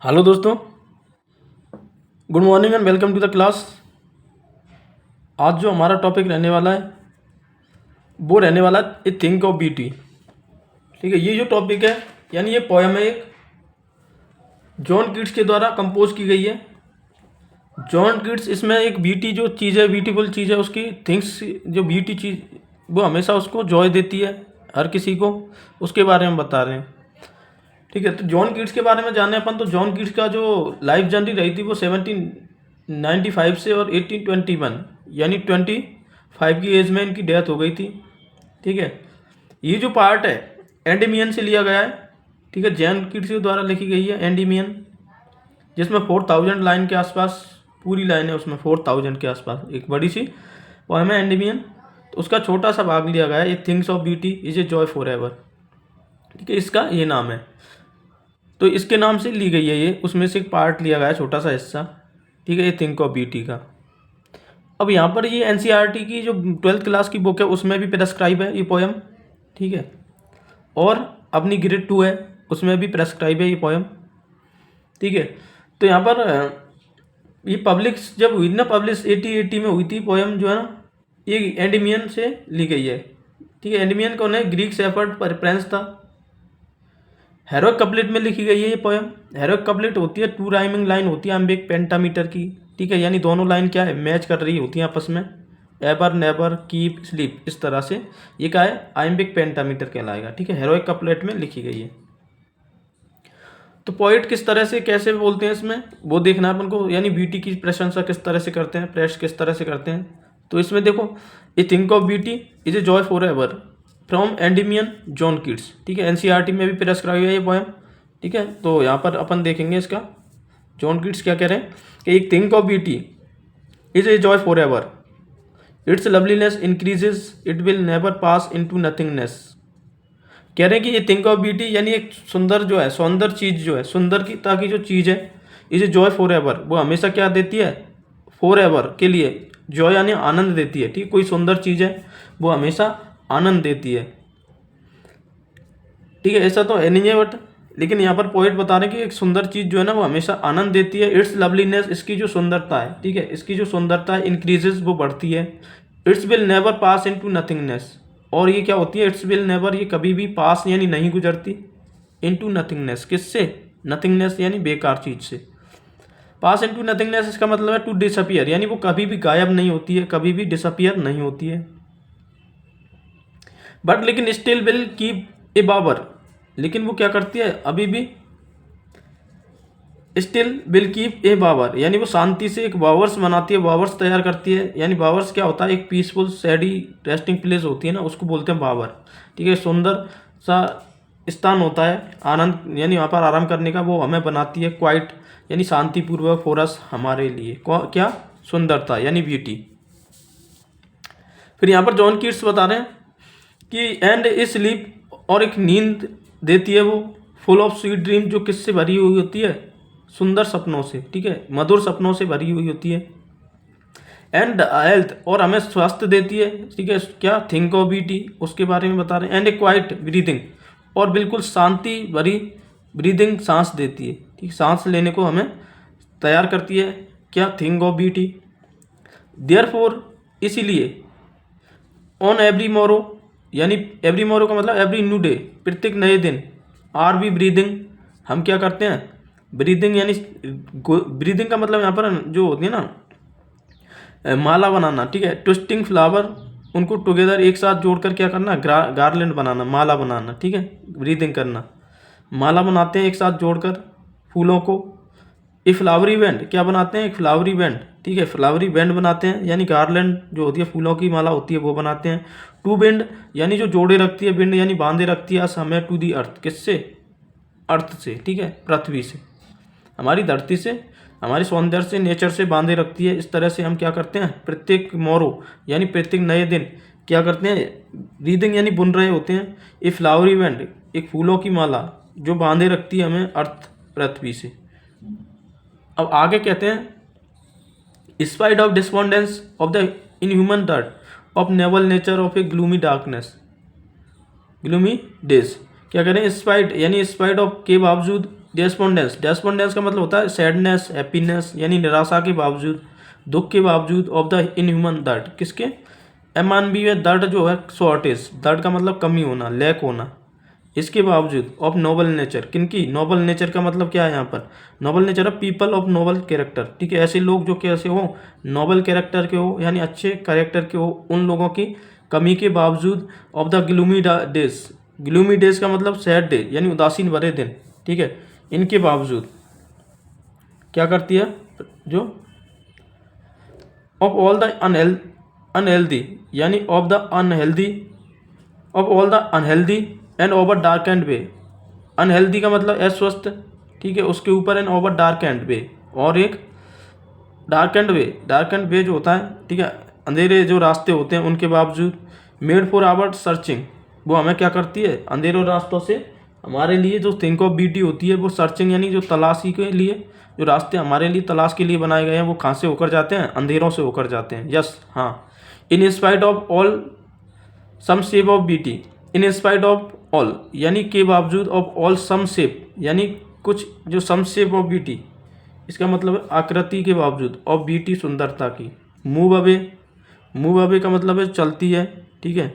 Hello दोस्तों, good morning and welcome to the class. आज जो हमारा टॉपिक रहने वाला है वो रहने वाला है ए थिंक ऑफ ब्यूटी। ठीक है, ये जो टॉपिक है यानी ये पोयम है, एक जॉन कीट्स के द्वारा कंपोज की गई है। जॉन कीट्स इसमें एक ब्यूटी जो चीज़ है, ब्यूटीफुल चीज़ है, उसकी थिंग्स जो ब्यूटी चीज़ वो हमेशा उसको जॉय देती है हर किसी को, उसके बारे में बता रहे हैं। ठीक है, तो जॉन कीट्स के बारे में जाने अपन। तो जॉन कीट्स का जो लाइफ जर्नी रही थी वो 1795 से और 1821 यानी 25 की एज में इनकी डेथ हो गई थी। ठीक है, ये जो पार्ट है एंडीमियन से लिया गया है। ठीक है, जॉन कीट्स के द्वारा लिखी गई है एंडीमियन, जिसमें 4000 लाइन के आसपास पूरी लाइन है, उसमें 4000 के आसपास एक बड़ी सी पोएम है एंडीमियन। तो उसका छोटा सा भाग लिया गया है, ये things of beauty is a joy for ever. ठीक है, इसका ये नाम है, तो इसके नाम से ली गई है ये, उसमें से एक पार्ट लिया गया है, छोटा सा हिस्सा। ठीक है, ये थिंक ऑफ ब्यूटी का। अब यहाँ पर ये एनसीईआरटी की जो 12th क्लास की बुक है उसमें भी प्रेस्क्राइब है ये पोएम। ठीक है, और अपनी ग्रेड 2 है उसमें भी प्रेस्क्राइब है ये पोएम। ठीक है, तो यहाँ पर ये पब्लिश जब हुई ना, पब्लिश 1880 में हुई थी पोएम जो है ना, ये एंडीमियन से ली गई है। ठीक है, एंडीमियन कौन है? ग्रीक शेफर्ड पर प्रिंस था। हेरोइक कपलेट में लिखी गई है ये पोएम। हेरोइक कपलेट होती है 2 राइमिंग लाइन होती है आइम्बिक पेंटामीटर की। ठीक है, यानी दोनों लाइन क्या है, मैच कर रही होती हैं आपस में, एवर नेवर कीप स्लीप, इस तरह से ये क्या है, आइम्बिक पेंटामीटर कहलाएगा। ठीक है, हेरोइक कपलेट में लिखी गई है। तो पोइट किस तरह से कैसे बोलते हैं इसमें वो देखना है अपन को, यानी ब्यूटी की प्रशंसा किस तरह से करते हैं, प्रेस किस तरह से करते हैं। तो इसमें देखो, a thing of beauty is a joy forever from Endymion John Keats. ठीक है, एनसीईआरटी में भी प्रेस्क्राइब है ये पोएम। ठीक है, तो यहाँ पर अपन देखेंगे इसका जॉन कीट्स क्या कह रहे हैं कि एक think of beauty is a joy for ever, it's loveliness increases, it will never pass into nothingness. कह रहे हैं कि ये थिंक ऑफ ब्यूटी यानी एक सुंदर जो है, सौंदर्य चीज़ जो है, सुंदरता की जो चीज़ है, इसे जॉय फॉर एवर, वो हमेशा क्या देती है, फॉर एवर के लिए, जॉय यानी आनंद देती है। ठीक, कोई सुंदर चीज़ है वो हमेशा आनंद देती है। ठीक है, ऐसा तो है नहीं है बट लेकिन यहाँ पर पोइट बता रहे हैं कि एक सुंदर चीज़ जो है ना वो हमेशा आनंद देती है। इट्स लवलीनेस, इसकी जो सुंदरता है, ठीक है, इसकी जो सुंदरता है, इंक्रीजेज, वो बढ़ती है। It's will never pass into nothingness, और ये क्या होती है, इट्स विल नेवर, ये कभी भी पास यानी नहीं गुजरती, इनटू नथिंगनेस, किससे, नथिंगनेस यानी बेकार चीज़ से। पास इनटू नथिंगनेस इसका मतलब है टू डिसअपियर, यानी वो कभी भी गायब नहीं होती है, कभी भी डिसअपियर नहीं होती है। बट लेकिन still will keep a bower, लेकिन वो क्या करती है, अभी भी still will keep a bower, यानी वो शांति से एक बावर्स बनाती है, बावर्स तैयार करती है। यानी बावर्स क्या होता है, एक पीसफुल सैडी रेस्टिंग प्लेस होती है ना, उसको बोलते हैं बावर। ठीक है, सुंदर सा स्थान होता है आनंद, यानी वहाँ पर आराम करने का, वो हमें बनाती है क्वाइट, यानी शांतिपूर्वक फोरस हमारे लिए क्या, सुंदरता यानी ब्यूटी। फिर यहाँ पर जॉन कीट्स बता रहे हैं कि एंड ए स्लीप, और एक नींद देती है वो, फुल ऑफ स्वीट ड्रीम, जो किससे भरी हुई होती है, सुंदर सपनों से। ठीक है, मधुर सपनों से भरी हुई होती है। एंड हेल्थ, और हमें स्वास्थ्य देती है। ठीक है, क्या, थिंक ऑफ ब्यूटी, उसके बारे में बता रहे हैं। एंड ए क्वाइट ब्रीदिंग, और बिल्कुल शांति भरी ब्रीदिंग, सांस देती है। ठीक, सांस लेने को हमें तैयार करती है, क्या, थिंक ऑफ ब्यूटी। देयरफॉर, इसीलिए, ऑन एवरी मोरो, यानी एवरी मोरो का मतलब एवरी न्यू डे, प्रत्येक नए दिन, आर बी ब्रीदिंग, हम क्या करते हैं, ब्रीदिंग, यानी ब्रीदिंग का मतलब यहाँ पर जो होती है ना, माला बनाना। ठीक है, ट्विस्टिंग फ्लावर, उनको टुगेदर एक साथ जोड़कर क्या करना, गार्लैंड बनाना, माला बनाना। ठीक है, ब्रीदिंग करना, माला बनाते हैं एक साथ जोड़कर फूलों को। ए फ्लावरी बैंड, क्या बनाते हैं, एक फ्लावरी बैंड। ठीक है, फ्लावरी बैंड बनाते हैं, यानी गार्लैंड जो होती है, फूलों की माला होती है, वो बनाते हैं। टू बिंड, यानी जो जोड़े रखती है, बिंड यानी बांधे रखती है, समय टू दी अर्थ, किससे, अर्थ से। ठीक है, पृथ्वी से, हमारी धरती से, हमारे सौंदर्य से, नेचर से बांधे रखती है। इस तरह से हम क्या करते हैं, प्रत्येक मोरो यानी प्रत्येक नए दिन क्या करते हैं, ब्रीदिंग यानी बुन रहे होते हैं। ए फ्लावरी बैंड, एक फूलों की माला जो बांधे रखती है हमें अर्थ, पृथ्वी से। अब आगे कहते हैं, spite of despondence of the inhuman dirt of naval nature of A gloomy darkness, gloomy days, क्या करें, स्पाइट यानी स्पाइट ऑफ के बावजूद, डेस्पोंडेंस, डेस्पोंडेंस का मतलब होता है सैडनेस, हैप्पीनेस, यानी निराशा के बावजूद, दुख के बावजूद, ऑफ द इनह्यूमन दर्द, किसके अमानवीय दर्द जो है, शॉर्टेज, दर्द का मतलब कमी होना, लैक होना, इसके बावजूद, ऑफ नोबल नेचर, किनकी, नोबल नेचर का मतलब क्या है यहाँ पर, नोबल नेचर है पीपल ऑफ नोबल कैरेक्टर, ठीक है, ऐसे लोग जो कैसे हो, नोबल कैरेक्टर के हो, यानी अच्छे कैरेक्टर के हो, उन लोगों की कमी के बावजूद, of the gloomy days, gloomy days का मतलब सैड डे, यानी उदासीन भरे दिन, ठीक है, इनके बावजूद क्या करती है, जो ऑफ ऑल द अनहेल्दी, यानी of the unhealthy, of all the unhealthy and over dark and way, unhealthy का मतलब अस्वस्थ, ठीक है, उसके ऊपर and over dark and way, और एक dark and way, dark and way जो होता है, ठीक है, अंधेरे जो रास्ते होते हैं उनके बावजूद, मेड फॉर आवर सर्चिंग, वो हमें क्या करती है, अंधेरों रास्तों से हमारे लिए जो थिंक ऑफ ब्यूटी होती है, वो सर्चिंग यानी जो तलाशी के लिए, जो रास्ते हमारे लिए तलाश के लिए बनाए गए हैं, वो कहाँ से होकर जाते हैं, अंधेरों से होकर जाते हैं, यस, हाँ, in spite of all some shape of beauty, in spite of all यानी के बावजूद, ऑफ ऑल सम शेप यानी कुछ जो सम शेप ऑफ ब्यूटी, इसका मतलब है आकृति के बावजूद, ऑफ ब्यूटी सुंदरता की, मूव अवे, मूव अवे का मतलब है चलती है, ठीक है,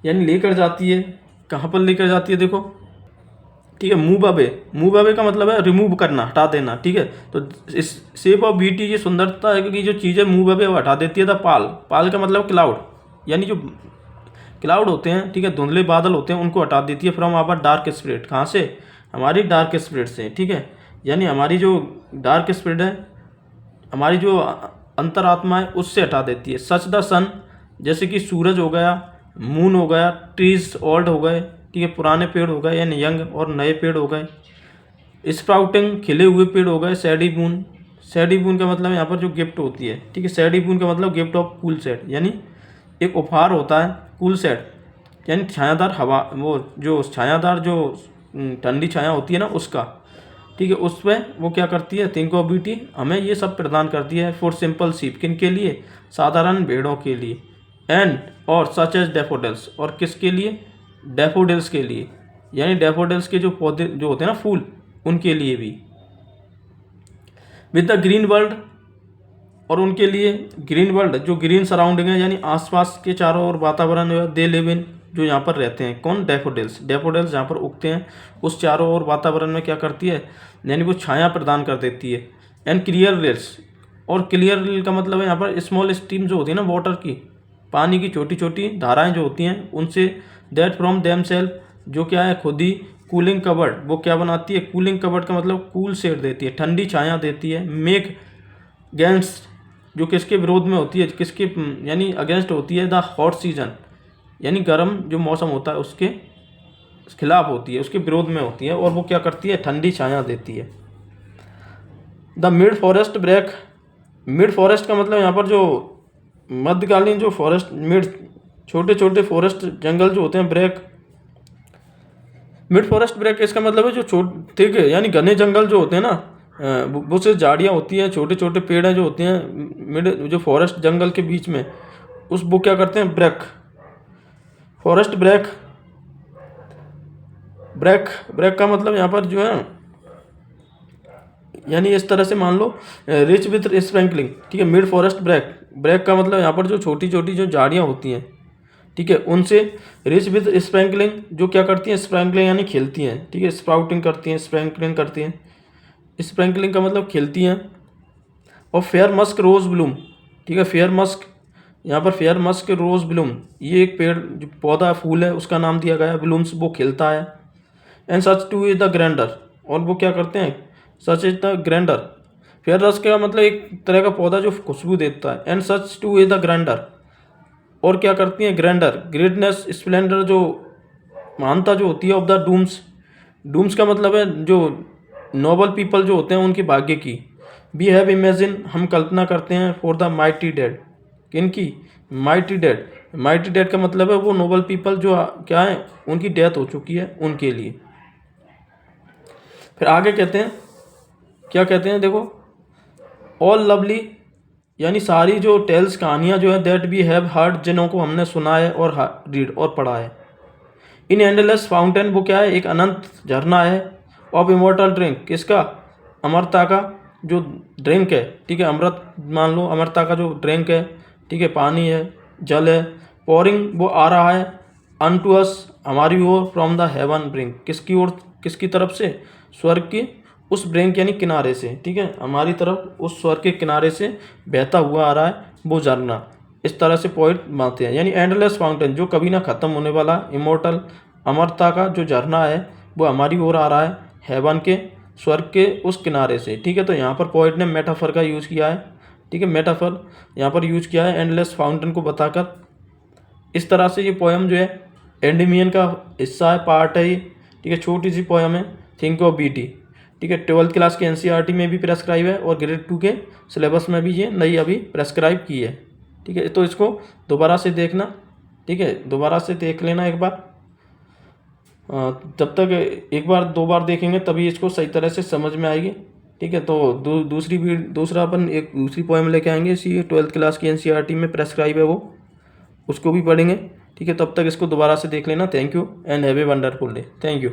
यानी लेकर जाती है, कहाँ पर लेकर जाती है, देखो, ठीक है, मूव अवे, मूव अवे का मतलब है रिमूव करना, हटा देना, ठीक है, तो इस शेप ऑफ ब्यूटी ये सुंदरता है कि जो चीज़ें मूव अवे वो हटा देती है, द पाल, पाल का मतलब क्लाउड, यानी जो क्लाउड होते हैं, ठीक है, धुंधले बादल होते हैं, उनको हटा देती है, फ्रॉम आवर डार्क स्पिरिट, कहाँ से, हमारी डार्क स्पिरिट से, ठीक है, यानी हमारी जो डार्क स्पिरिट है, हमारी जो अंतरात्मा है, उससे हटा देती है, सच द सन, जैसे कि सूरज हो गया, मून हो गया, ट्रीज ओल्ड हो गए, ठीक है, पुराने पेड़ हो गए, यानी यंग, और नए पेड़ हो गए, स्प्राउटिंग, खिले हुए पेड़ हो गए, सैडी बून, सैडी बून का मतलब यहाँ पर जो गिफ्ट होती है, ठीक है, सैडी बून का मतलब गिफ्ट ऑफ कूल सेट, यानी एक उपहार होता है, कूल सेट यानी छायादार हवा, वो जो छायादार जो ठंडी छाया होती है ना, उसका, ठीक है, उसमें वो क्या करती है, थिंक ऑफ ब्यूटी हमें ये सब प्रदान करती है, फॉर सिंपल शीप, किन के लिए, साधारण भेड़ों के लिए, एंड और सच एज डैफोडिल्स, और किसके लिए, डैफोडिल्स के लिए, यानी डैफोडिल्स के जो पौधे जो होते हैं ना, फूल, उनके लिए भी, विद द ग्रीन वर्ल्ड, और उनके लिए ग्रीन वर्ल्ड, जो ग्रीन सराउंडिंग है, यानी आसपास के चारों ओर वातावरण दे लिव इन, जो यहाँ पर रहते हैं, कौन, डैफोडिल्स, डैफोडिल्स जहाँ पर उगते हैं, उस चारों ओर वातावरण में क्या करती है, यानी वो छाया प्रदान कर देती है, एंड क्लियर रेल्स, और क्लियर रेल का मतलब है यहाँ पर स्मॉल स्ट्रीम जो होती है ना, वाटर की, पानी की छोटी छोटी धाराएं जो होती हैं, उनसे, दैट फ्रॉम देम सेल्फ, जो क्या है, खुद ही, कूलिंग कवर्ड, वो क्या बनाती है, कूलिंग कवर्ड का मतलब कूल शेड देती है, ठंडी छाया देती है, मेक गैंस, जो किसके विरोध में होती है, किसके यानी अगेंस्ट होती है, द हॉट सीजन, यानी गर्म जो मौसम होता है उसके खिलाफ होती है, उसके विरोध में होती है, और वो क्या करती है, ठंडी छाया देती है। The mid forest brake, mid forest का मतलब यहाँ पर जो मध्यकालीन जो फॉरेस्ट, मिड छोटे छोटे फॉरेस्ट जंगल जो होते हैं, ब्रेक, मिड फॉरेस्ट ब्रेक इसका मतलब है जो ठीक है, यानी घने जंगल जो होते हैं ना, वो से झाड़ियाँ होती हैं, छोटे छोटे पेड़ हैं जो होते हैं मिड जो फॉरेस्ट जंगल के बीच में, उस वो क्या करते हैं, brake, forest brake, brake, brake का मतलब यहाँ पर जो है, यानी इस तरह से मान लो, रिच विथ स्प्रिंकलिंग, ठीक है, मिड फॉरेस्ट ब्रेक, ब्रेक का मतलब यहाँ पर जो छोटी छोटी जो झाड़ियाँ होती हैं, ठीक है, उनसे, रिच विथ स्प्रिंकलिंग, जो क्या करती हैं, स्प्रिंकलिंग यानी खिलती हैं, ठीक है, स्प्राउटिंग करती हैं, स्प्रिंकलिंग करती हैं, स्प्रिंकलिंग का मतलब खिलती हैं, और फेयर मस्क रोज ब्लूम, ठीक है, फेयर मस्क, यहाँ पर फेयर मस्क रोज ब्लूम, ये एक पेड़ जो पौधा फूल है, उसका नाम दिया गया है, ब्लूम्स, वो खिलता है, and such too is the grandeur, और वो क्या करते हैं, such is the grandeur, fair रस का मतलब एक तरह का पौधा जो खुशबू देता है, and such too is the grandeur, और क्या करती हैं, ग्रैंडर, ग्रेटनेस, स्प्लेंडर, जो महानता जो होती है, ऑफ द डूम्स, डूम्स का मतलब है जो नोबल पीपल जो होते हैं, उनके भाग्य की, वी हैव इमेजिन, हम कल्पना करते हैं, फॉर द माइटी डेड, किनकी, माइटी डेड, माइटी डेड का मतलब है वो नोबल पीपल जो क्या है, उनकी डेथ हो चुकी है, उनके लिए। फिर आगे कहते हैं, क्या कहते हैं, देखो, ऑल लवली, यानी सारी जो टेल्स, कहानियाँ जो है, दैट वी हैव हर्ड, जिन्हों को हमने सुना है और रीड और पढ़ा है, इन एंडलेस फाउंटेन, वो क्या है, एक अनंत झरना है, ऑफ इमोर्टल ड्रिंक, किसका? अमरता का जो ड्रिंक है, ठीक है, अमृत मान लो, अमरता का जो ड्रिंक है, ठीक है, पानी है, जल है। पोरिंग वो आ रहा है, अनटू अस हमारी ओर, फ्रॉम द हेवन ब्रिंक, किसकी ओर, किसकी तरफ से? स्वर्ग की उस ब्रिंक यानी किनारे से, ठीक है, हमारी तरफ उस स्वर्ग के किनारे से बहता हुआ आ रहा है वो झरना। इस तरह से पोइट बनाते हैं, यानी एंडलेस फाउंटेन जो कभी ना ख़त्म होने वाला, इमोर्टल अमरता का जो झरना है वो हमारी ओर आ रहा है हेवन के, स्वर्ग के उस किनारे से, ठीक है। तो यहाँ पर पोइट ने मेटाफर का यूज़ किया है, ठीक है, मेटाफर यहाँ पर यूज़ किया है एंडलेस फाउंटेन को बताकर। इस तरह से ये पोएम जो है एंडेमियन का हिस्सा है, पार्ट है ये, ठीक है, छोटी सी पोएम है, थिंक ऑफ बीटी, ठीक है। 12th क्लास के एनसीईआरटी में भी प्रेस्क्राइब है और ग्रेड 2 के सिलेबस में भी ये नई अभी प्रेस्क्राइब की है, ठीक है। तो इसको दोबारा से देखना, ठीक है, दोबारा से देख लेना एक बार। जब तक एक बार दो बार देखेंगे तभी इसको सही तरह से समझ में आएगी, ठीक है। तो दूसरा अपन एक दूसरी पोएम लेके आएंगे इसी 12th क्लास की एनसीईआरटी में प्रेस्क्राइब है वो, उसको भी पढ़ेंगे, ठीक है। तब तक इसको दोबारा से देख लेना। Thank you and have a wonderful day. Thank you.